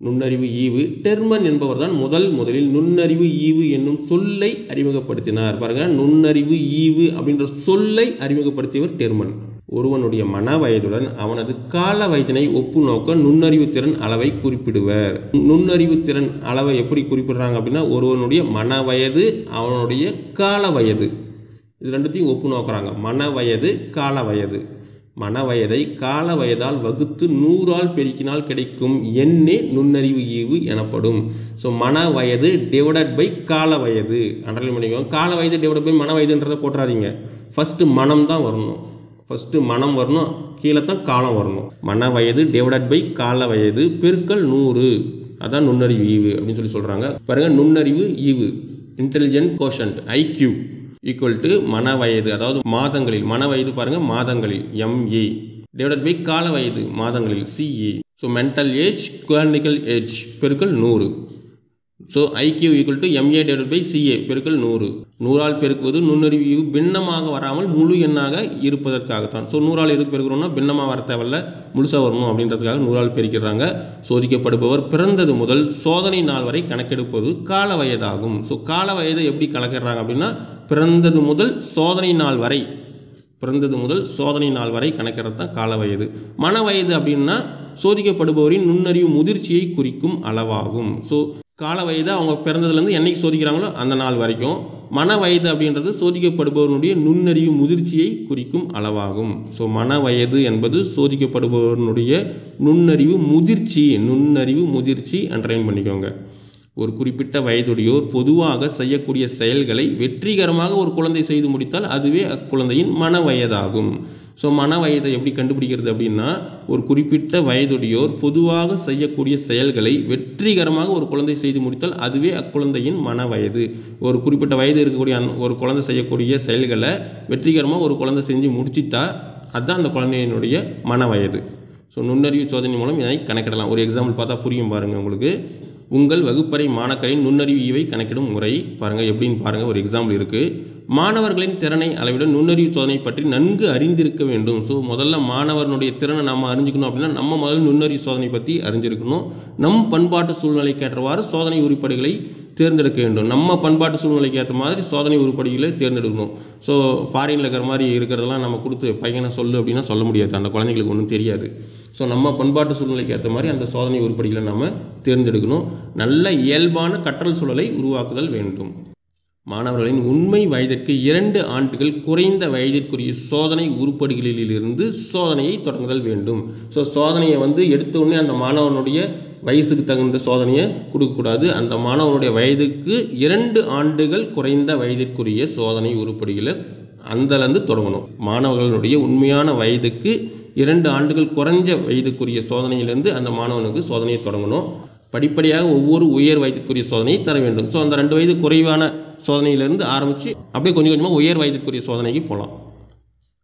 நுண்ணறிவு ஈவு. டெர்மன் என்பவர் தான் முதலில் நுண்ணறிவு ஈவு என்னும் சொல்லை அறிமுகப்படுத்தினார். பாருங்க, நுண்ணறிவு ஈவு அப்படின்ற சொல்லை அறிமுகப்படுத்தியவர் டெர்மன். ஒருவனுடைய மன வயதுடன் அவனது கால வயதினை ஒப்பு நோக்க நுண்ணறிவு திறன் அளவை குறிப்பிடுவர். நுண்ணறிவு திறன் அளவை எப்படி குறிப்பிடுறாங்க அப்படின்னா, ஒருவனுடைய மன வயது, அவனுடைய கால வயது, இது ரெண்டுத்தையும் ஒப்பு நோக்குறாங்க. மன வயது, கால வயது. மன வயதை கால வயதால் வகுத்து 100ஆல் பெருக்கினால் கிடைக்கும் எண்ணே நுண்ணறிவு ஈவு எனப்படும். ஸோ மன வயது டிவைடட் பை கால வயது. அண்டர்லைன் பண்ணிக்கோங்க. கால வயது டிவைட் பை மன வயதுன்றதை போட்டுறாதீங்க. ஃபஸ்ட்டு மனம் தான் வரணும். ஃபஸ்ட்டு மனம் வரணும், கீழே தான் காலம் வரணும். மன வயது டிவைடட் பை கால வயது பெருக்கல் 100, அதான் நுண்ணறிவு ஈவு அப்படின்னு சொல்கிறாங்க. பாருங்கள், நுண்ணறிவு ஈவு intelligent quotient IQ equal to மன வயது, அதாவது மாதங்களில், மன வயது பாருங்கள் மாதங்களில் MA டிவைடட் பை கால வயது மாதங்களில் CA. ஸோ மென்டல் ஏஜ் குவானிக்கல் ஏஜ் பெருக்கல் 100. So IQ equal to MA divided by CA பெருக்கல் 100. 100ஆல் பெருக்குவது நுண்ணறிவு ஈவு பின்னமாக வராமல் முழு எண்ணாக இருப்பதற்காகத்தான். ஸோ 100ஆல் எதுக்கு பெருக்கிறோம்னா, பின்னமாக வர தேவையில்ல, முழுசாக வரணும் அப்படின்றதுக்காக 100ஆல் பெருக்கிறாங்க. சோதிக்கப்படுபவர் பிறந்தது முதல் சோதனை நாள் வரை கணக்கெடுப்பது கால வயதாகும். ஸோ கால வயதை எப்படி கணக்கிடுறாங்க அப்படின்னா, பிறந்தது முதல் சோதனை நாள் வரை கணக்கிறது தான் கால வயது. மன வயது அப்படின்னா சோதிக்கப்படுபவரின் நுண்ணறிவு முதிர்ச்சியை குறிக்கும் அளவாகும். ஸோ கால வயது அவங்க பிறந்ததுலேருந்து என்னைக்கு சோதிக்கிறாங்களோ அந்த நாள் வரைக்கும். மன வயது அப்படின்றது சோதிக்கப்படுபவனுடைய நுண்ணறிவு முதிர்ச்சியை குறிக்கும் அளவாகும். ஸோ மன வயது என்பது சோதிக்கப்படுபவனுடைய நுண்ணறிவு முதிர்ச்சி அண்டர்லைன் பண்ணிக்கோங்க. ஒரு குறிப்பிட்ட வயதுடையோர் பொதுவாக செய்யக்கூடிய செயல்களை வெற்றிகரமாக ஒரு குழந்தை செய்து முடித்தால் அதுவே அக்குழந்தையின் மன வயதாகும். ஸோ மன வயதை எப்படி கண்டுபிடிக்கிறது அப்படின்னா, ஒரு குறிப்பிட்ட வயதுடையோர் பொதுவாக செய்யக்கூடிய செயல்களை வெற்றிகரமாக ஒரு குழந்தை செய்து முடித்தால் அதுவே அக்குழந்தையின் மன வயது. ஒரு குறிப்பிட்ட வயது இருக்கக்கூடிய ஒரு குழந்தை செய்யக்கூடிய செயல்களை வெற்றிகரமாக ஒரு குழந்தை செஞ்சு முடிச்சிட்டா அதுதான் அந்த குழந்தையினுடைய மன வயது. ஸோ நுண்ணறிவு சோதனை மூலம் இதை கணக்கிடலாம். ஒரு எக்ஸாம்பிள் பார்த்தா புரியும் பாருங்கள் உங்களுக்கு. உங்கள் வகுப்பறை மாணாக்கரின் நுண்ணறிவு ஈவை கணக்கிடும் முறை பாருங்கள் எப்படின்னு பாருங்கள். ஒரு எக்ஸாம்பிள் இருக்குது. மாணவர்களின் திறனை அளவிட நுண்ணறிவு சோதனை பற்றி நன்கு அறிந்திருக்க வேண்டும். ஸோ முதல்ல மாணவர்களுடைய திறனை நம்ம அறிஞ்சிக்கணும் அப்படின்னா நம்ம முதல்ல நுண்ணறிவு சோதனை பற்றி அறிஞ்சிருக்கணும். நம் பண்பாட்டு சூழ்நிலைக்கு ஏற்றவாறு சோதனை உருப்படிகளை தேர்ந்தெடுக்க வேண்டும். நம்ம பண்பாட்டு சூழ்நிலைக்கு ஏற்ற மாதிரி சோதனை உருப்படிகளை தேர்ந்தெடுக்கணும். ஸோ ஃபாரினில் இருக்கிற மாதிரி இருக்கிறதெல்லாம் நம்ம கொடுத்து பையனை சொல்லு அப்படின்னா சொல்ல முடியாது, அந்த குழந்தைங்களுக்கு ஒன்றும் தெரியாது. ஸோ நம்ம பண்பாட்டு சூழ்நிலைக்கு ஏற்ற மாதிரி அந்த சோதனை உருப்படிகளை நம்ம தேர்ந்தெடுக்கணும். நல்ல இயல்பான கற்றல் சூழலை உருவாக்குதல் வேண்டும். மாணவர்களின் உண்மை வயதிற்கு 2 ஆண்டுகள் குறைந்த வயதிற்குரிய சோதனை உருப்படிகளிலிருந்து சோதனையை தொடங்குதல் வேண்டும். ஸோ சோதனையை எடுத்த உடனே அந்த மாணவனுடைய வயசுக்கு தகுந்த சோதனையை கொடுக்கக்கூடாது. அந்த மாணவனுடைய வயதுக்கு 2 ஆண்டுகள் குறைந்த வயதிற்குரிய சோதனை உருப்படிகளை அந்தலேருந்து தொடங்கணும். மாணவர்களுடைய உண்மையான வயதுக்கு 2 ஆண்டுகள் குறைஞ்ச வயதுக்குரிய சோதனையிலிருந்து அந்த மாணவனுக்கு சோதனையை தொடங்கணும். படிப்படியாக ஒவ்வொரு உயர் வயதிற்குரிய சோதனையை தர வேண்டும். ஸோ அந்த 2 வயது குறைவான சோதனையிலிருந்து ஆரம்பித்து அப்படியே கொஞ்சம் கொஞ்சமாக உயர் வயதிற்குரிய சோதனைக்கு போகலாம்.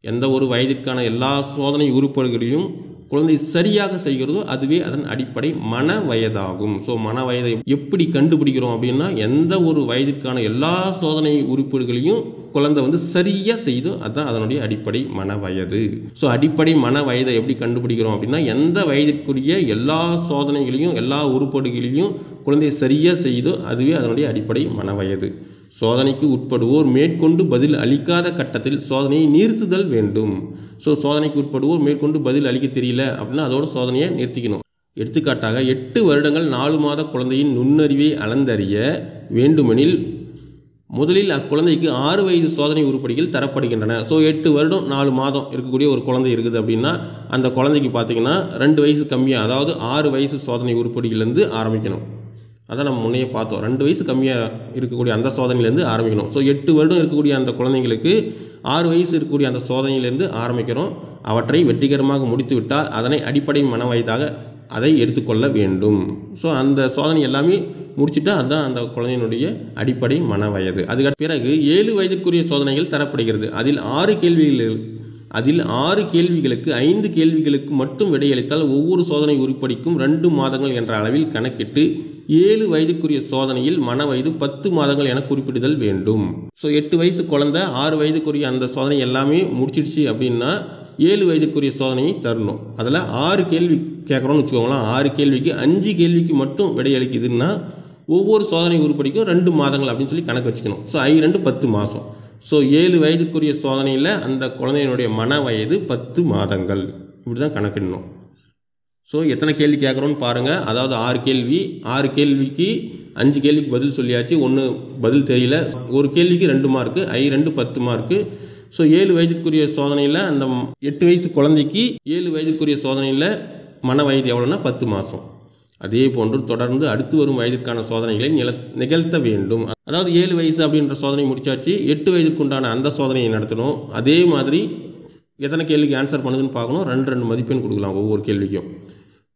எந்த ஒரு வயதிற்கான எல்லா சோதனை உருப்படிகளையும் குழந்தை சரியாக செய்கிறதோ அதுவே அதன் அடிப்படை மன வயதாகும். ஸோ மன வயதை எப்படி கண்டுபிடிக்கிறோம் அப்படின்னா, எந்த ஒரு வயதிற்கான எல்லா சோதனை உருப்படிகளையும் குழந்தை சரியாக செய்தோ அதுதான் அதனுடைய அடிப்படை மன வயது. ஸோ அடிப்படை மன வயதை எப்படி கண்டுபிடிக்கிறோம் அப்படின்னா, எந்த வயதிற்குரிய எல்லா சோதனைகளையும் எல்லா உருப்படிகளையும் குழந்தை சரியாக செய்தோ அதுவே அதனுடைய அடிப்படை மன வயது. சோதனைக்கு உட்படுவோர் மேற்கொண்டு பதில் அளிக்காத கட்டத்தில் சோதனையை நிறுத்துதல் வேண்டும். ஸோ சோதனைக்கு உட்படுவோர் மேற்கொண்டு பதில் அளிக்க தெரியல அப்படின்னா அதோட சோதனையை நிறுத்திக்கணும். எடுத்துக்காட்டாக 8 வருடங்கள் 4 மாத குழந்தையின் நுண்ணறிவை அளந்தறிய வேண்டுமெனில் முதலில் அக்குழந்தைக்கு 6 வயது சோதனை உருப்படிகள் தரப்படுகின்றன. ஸோ 8 வருடம் 4 மாதம் இருக்கக்கூடிய ஒரு குழந்தை இருக்குது அப்படின்னா அந்த குழந்தைக்கு பார்த்திங்கன்னா 2 வயசு கம்மியாக, அதாவது 6 வயசு சோதனை உருப்படிகள்லேருந்து ஆரம்பிக்கணும். அதான் நம்ம முன்னையே பார்த்தோம். 2 வயசு கம்மியாக இருக்கக்கூடிய அந்த சோதனையிலேருந்து ஆரம்பிக்கணும். ஸோ 8 வருடம் இருக்கக்கூடிய அந்த குழந்தைங்களுக்கு 6 வயசு இருக்கக்கூடிய அந்த சோதனையிலேருந்து ஆரம்பிக்கிறோம். அவற்றை வெற்றிகரமாக முடித்து விட்டால் அதனை அடிப்படை மன வயதாக அதை எடுத்துக்கொள்ள வேண்டும். ஸோ அந்த சோதனை எல்லாமே முடிச்சுட்டா அதுதான் அந்த குழந்தையினுடைய அடிப்படை மன வயது. அதுக்கு பிறகு 7 வயதிற்குரிய சோதனைகள் தரப்படுகிறது. அதில் 6 கேள்விகளுக்கு 5 கேள்விகளுக்கு மட்டும் விடையளித்தால் ஒவ்வொரு சோதனை உருப்படிக்கும் 2 மாதங்கள் என்ற அளவில் கணக்கிட்டு 7 வயதுக்குரிய சோதனையில் மன வயது 10 மாதங்கள் என குறிப்பிடுதல் வேண்டும். ஸோ 8 வயசு குழந்தை 6 வயதுக்குரிய அந்த சோதனை எல்லாமே முடிச்சிடுச்சு அப்படின்னா 7 வயதுக்குரிய சோதனையை தரணும். அதில் 6 கேள்வி கேட்குறோன்னு வச்சுக்கோங்களேன். 6 கேள்விக்கு 5 கேள்விக்கு மட்டும் விடையளிக்குதுன்னா ஒவ்வொரு சோதனை உருப்படிக்கும் 2 மாதங்கள் அப்படின்னு சொல்லி கணக்கு வச்சுக்கணும். ஸோ I2 10 மாதம். ஸோ 7 வயதுக்குரிய சோதனையில் அந்த குழந்தையினுடைய மன வயது 10 மாதங்கள். இப்படி தான் கணக்கிடணும். ஸோ எத்தனை கேள்வி கேட்குறோன்னு பாருங்கள். அதாவது 6 கேள்வி, 6 கேள்விக்கு 5 கேள்விக்கு பதில் சொல்லியாச்சு, 1 பதில் தெரியல, ஒரு கேள்விக்கு 2 மார்க்கு, I2 10 மார்க்கு. ஸோ 7 வயதுக்குரிய சோதனையில் அந்த 8 வயசு குழந்தைக்கு 7 வயதுக்குரிய சோதனையில் மன வயது எவ்வளோன்னா 10 மாதம். அதே போன்று தொடர்ந்து அடுத்து வரும் வயதுக்கான சோதனைகளை நிகழ்த்த வேண்டும். அதாவது 7 வயசு அப்படின்ற சோதனை முடிச்சாச்சு, 8 வயதுக்குண்டான அந்த சோதனையை நடத்தணும். அதே மாதிரி எத்தனை கேள்விக்கு ஆன்சர் பண்ணுதுன்னு பார்க்கணும். 2 மதிப்பெண் கொடுக்கலாம் ஒவ்வொரு கேள்விக்கும்.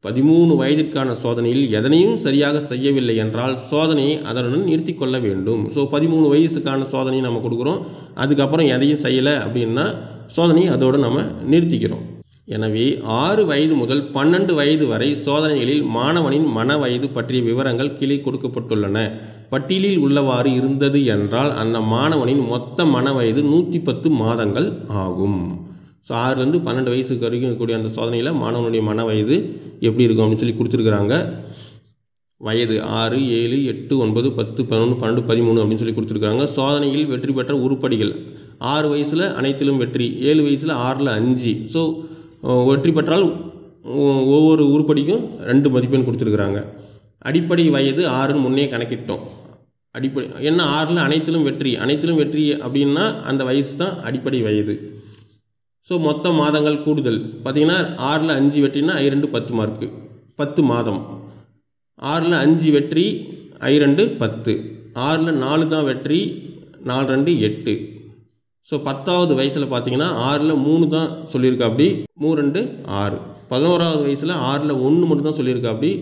13 வயதிற்கான சோதனையில் எதனையும் சரியாக செய்யவில்லை என்றால் சோதனையை அதனுடன் நிறுத்தி கொள்ள வேண்டும். ஸோ 13 வயசுக்கான சோதனையை நம்ம கொடுக்குறோம், அதுக்கப்புறம் எதையும் செய்யலை அப்படின்னா சோதனையை அதோடு நம்ம நிறுத்திக்கிறோம். எனவே 6 வயது முதல் 12 வயது வரை சோதனைகளில் மாணவனின் மன வயது பற்றிய விவரங்கள் கீழே கொடுக்கப்பட்டுள்ளன. பட்டியலில் உள்ளவாறு இருந்தது என்றால் அந்த மாணவனின் மொத்த மன வயது 110 மாதங்கள் ஆகும். ஸோ 6லேருந்து 12 வயசுக்கு வரைக்கும் இருக்கக்கூடிய அந்த சோதனையில் மாணவனுடைய மன வயது எப்படி இருக்கும் அப்படின்னு சொல்லி கொடுத்துருக்குறாங்க. வயது 6, 7, 8, 9, 10, 11, 12, 13 அப்படின்னு சொல்லி கொடுத்துருக்காங்க. சோதனையில் வெற்றி பெற்ற உருப்படிகள் 6 வயசில் அனைத்திலும் வெற்றி, 7 வயசில் 6ல் 5. ஸோ வெற்றி பெற்றால் ஒவ்வொரு உருப்படிக்கும் 2 மதிப்பெண் கொடுத்துருக்குறாங்க. அடிப்படை வயது 6ன்னு முன்னே கணக்கிட்டோம். அடிப்படை என்ன 6ல் அனைத்திலும் வெற்றி, அனைத்திலும் வெற்றி அப்படின்னா அந்த வயசு தான் அடிப்படை வயது. ஸோ மொத்த மாதங்கள் கூடுதல் பார்த்திங்கன்னா 6ல் 5 வெற்றினா I2 10 மார்க்கு, 10 மாதம். 6ல் 5 வெற்றி I2 10, 6ல் 4 தான் வெற்றி, 4 2 8. ஸோ 10வது வயசில் பார்த்தீங்கன்னா 6ல் 3 தான் சொல்லியிருக்கா அப்படி, 3 2 6. 11வது வயசில் 6ல் 1 மட்டும் தான் சொல்லியிருக்கா அப்படி,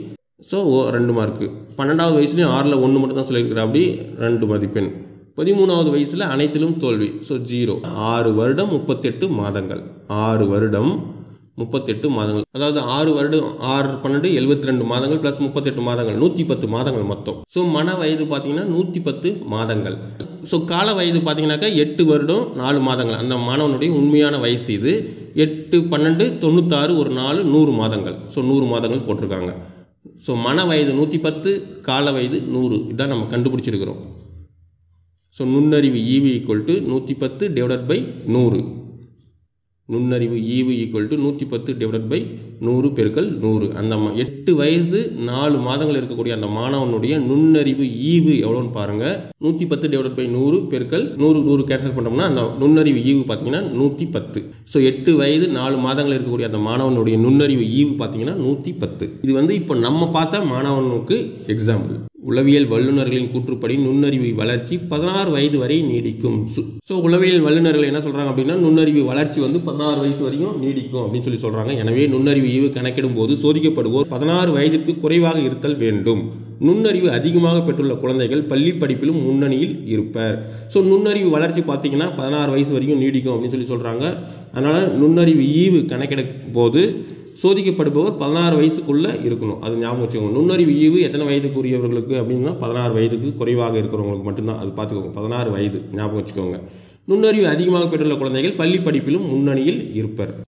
ஸோ 2 மார்க்கு. 12வது வயசுலேயும் 6ல் 1 மட்டும் தான் சொல்லியிருக்கிறா அப்படி, 2 மதிப்பெண். 13வது வயசில் அனைத்திலும் தோல்வி, ஸோ 0. 6 வருடம் 38 மாதங்கள், 6 வருடம் 38 மாதங்கள். அதாவது 6 வருடம் 6 12 72 மாதங்கள் ப்ளஸ் 38 மாதங்கள், 110 மாதங்கள் மொத்தம். ஸோ மன வயது பார்த்தீங்கன்னா 110 மாதங்கள். ஸோ கால வயது பார்த்தீங்கன்னாக்கா 8 வருடம் 4 மாதங்கள் அந்த மாணவனுடைய உண்மையான வயசு இது. 8 12 96 ஒரு 4 100 மாதங்கள். ஸோ 100 மாதங்கள் போட்டிருக்காங்க. ஸோ மன வயது 110, கால வயது 100, இதான் நம்ம கண்டுபிடிச்சிருக்கிறோம். ஸோ நுண்ணறிவு ஈவு ஈக்குவல் டு 110 டிவைடட் பை 100. நுண்ணறிவு ஈவு ஈக்குவல் டு 110 டிவைடட் பை 100 பெருக்கல் 100. அந்த 8 வயது 4 மாதங்கள் இருக்கக்கூடிய அந்த மாணவனுடைய நுண்ணறிவு ஈவு எவ்வளோன்னு பாருங்கள். 110 டிவைடட் பை 100 பெருக்கல் 100 கேன்சல் பண்ணோம்னா அந்த நுண்ணறிவு ஈவு பார்த்தீங்கன்னா 110. ஸோ 8 வயது 4 மாதங்கள் இருக்கக்கூடிய அந்த மாணவனுடைய நுண்ணறிவு ஈவு பார்த்தீங்கன்னா 110. இது இப்போ நம்ம பார்த்த மாணவனுக்கு எக்ஸாம்பிள். உளவியல் வல்லுநர்களின் கூற்றுப்படி நுண்ணறிவு வளர்ச்சி 16 வயது வரை நீடிக்கும். ஸோ உளவியல் வல்லுநர்கள் என்ன சொல்கிறாங்க அப்படின்னா நுண்ணறிவு வளர்ச்சி 16 வயசு வரைக்கும் நீடிக்கும் அப்படின்னு சொல்லி சொல்கிறாங்க. எனவே நுண்ணறிவு ஈவு கணக்கிடும் போது சோதிக்கப்படுவோர் 16 வயதிற்கு குறைவாக இருத்தல் வேண்டும். நுண்ணறிவு அதிகமாக பெற்றுள்ள குழந்தைகள் பள்ளி படிப்பிலும் முன்னணியில் இருப்பர். ஸோ நுண்ணறிவு வளர்ச்சி பார்த்தீங்கன்னா 16 வயசு வரைக்கும் நீடிக்கும் அப்படின்னு சொல்லி சொல்கிறாங்க. அதனால் நுண்ணறிவு ஈவு கணக்கிடும் போது சோதிக்கப்படுபவர் 16 வயசுக்குள்ளே இருக்கணும். அது ஞாபகம் வச்சுக்கோங்க. நுண்ணறிவு ஈவு எத்தனை வயதுக்குரியவர்களுக்கு அப்படின்னா 16 வயதுக்கு குறைவாக இருக்கிறவங்களுக்கு மட்டும்தான். அது பார்த்துக்கோங்க, 16 வயது ஞாபகம் வச்சுக்கோங்க. நுண்ணறிவு அதிகமாக பெற்றுள்ள குழந்தைகள் பள்ளி படிப்பிலும் முன்னணியில் இருப்பர்.